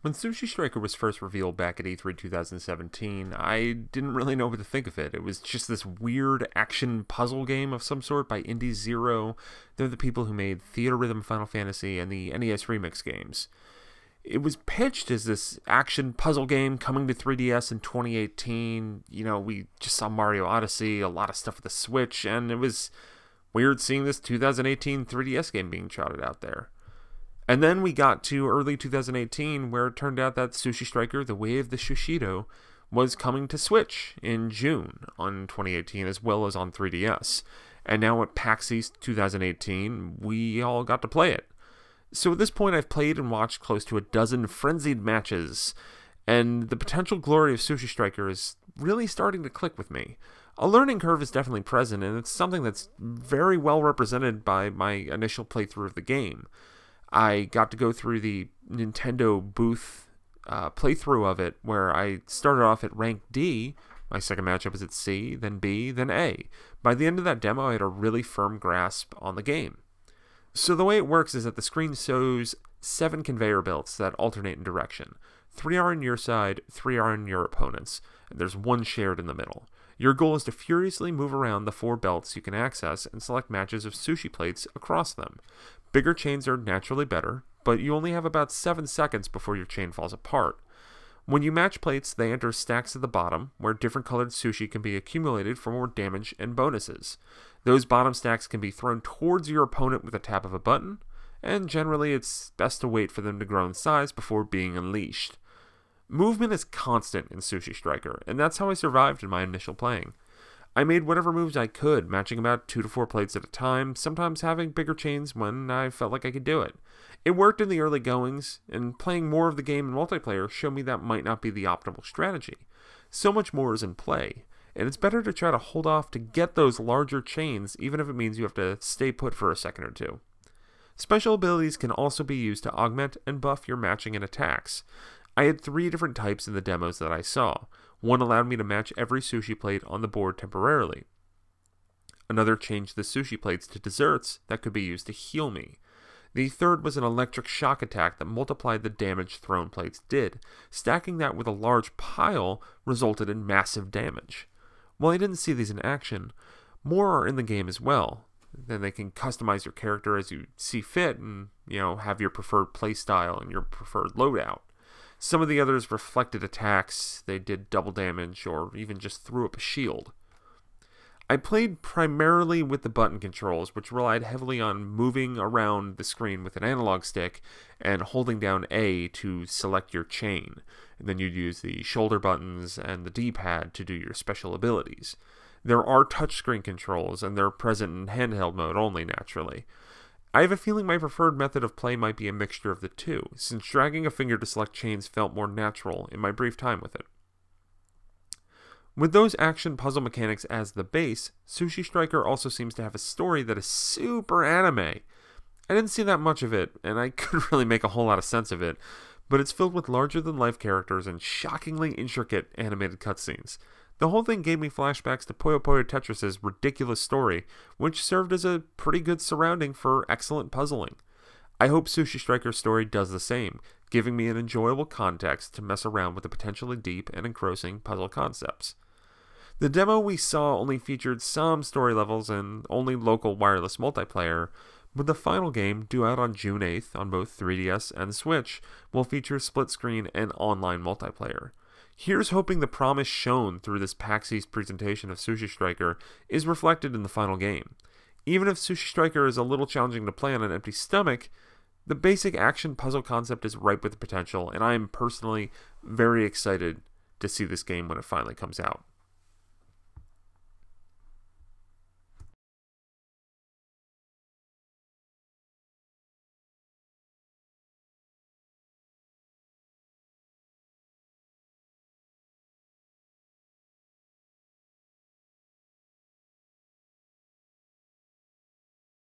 When Sushi Striker was first revealed back at E3 2017, I didn't really know what to think of it. It was just this weird action puzzle game of some sort by indieszero. They're the people who made Theater Rhythm Final Fantasy and the NES Remix games. It was pitched as this action puzzle game coming to 3DS in 2018. You know, we just saw Mario Odyssey, a lot of stuff with the Switch, and it was weird seeing this 2018 3DS game being trotted out there. And then we got to early 2018, where it turned out that Sushi Striker, The Way of the Sushido, was coming to Switch in June on 2018, as well as on 3DS. And now at PAX East 2018, we all got to play it. So at this point, I've played and watched close to a dozen frenzied matches, and the potential glory of Sushi Striker is really starting to click with me. A learning curve is definitely present, and it's something that's very well represented by my initial playthrough of the game. I got to go through the Nintendo booth playthrough of it, where I started off at rank D. My second matchup was at C, then B, then A. By the end of that demo, I had a really firm grasp on the game. So the way it works is that the screen shows 7 conveyor belts that alternate in direction. 3 are on your side, 3 are on your opponent's, and there's 1 shared in the middle. Your goal is to furiously move around the 4 belts you can access and select matches of sushi plates across them. Bigger chains are naturally better, but you only have about 7 seconds before your chain falls apart. When you match plates, they enter stacks at the bottom, where different colored sushi can be accumulated for more damage and bonuses. Those bottom stacks can be thrown towards your opponent with a tap of a button, and generally it's best to wait for them to grow in size before being unleashed. Movement is constant in Sushi Striker, and that's how I survived in my initial playing. I made whatever moves I could, matching about 2 to 4 plates at a time, sometimes having bigger chains when I felt like I could do it. It worked in the early goings, and playing more of the game in multiplayer showed me that might not be the optimal strategy. So much more is in play, and it's better to try to hold off to get those larger chains, even if it means you have to stay put for a second or two. Special abilities can also be used to augment and buff your matching and attacks. I had 3 different types in the demos that I saw. One allowed me to match every sushi plate on the board temporarily. Another changed the sushi plates to desserts that could be used to heal me. The third was an electric shock attack that multiplied the damage thrown plates did. Stacking that with a large pile resulted in massive damage. While I didn't see these in action, more are in the game as well. Then they can customize your character as you see fit and, have your preferred playstyle and your preferred loadout. Some of the others reflected attacks, they did double damage, or even just threw up a shield. I played primarily with the button controls, which relied heavily on moving around the screen with an analog stick and holding down A to select your chain. And then you'd use the shoulder buttons and the D-pad to do your special abilities. There are touchscreen controls, and they're present in handheld mode only, naturally. I have a feeling my preferred method of play might be a mixture of the two, since dragging a finger to select chains felt more natural in my brief time with it. With those action puzzle mechanics as the base, Sushi Striker also seems to have a story that is super anime. I didn't see that much of it, and I couldn't really make a whole lot of sense of it, but it's filled with larger-than-life characters and shockingly intricate animated cutscenes. The whole thing gave me flashbacks to Puyo Puyo Tetris's ridiculous story, which served as a pretty good surrounding for excellent puzzling. I hope Sushi Striker's story does the same, giving me an enjoyable context to mess around with the potentially deep and engrossing puzzle concepts. The demo we saw only featured some story levels and only local wireless multiplayer, but the final game, due out on June 8th on both 3DS and Switch, will feature split screen and online multiplayer. Here's hoping the promise shown through this PAX East presentation of Sushi Striker is reflected in the final game. Even if Sushi Striker is a little challenging to play on an empty stomach, the basic action puzzle concept is ripe with potential, and I am personally very excited to see this game when it finally comes out.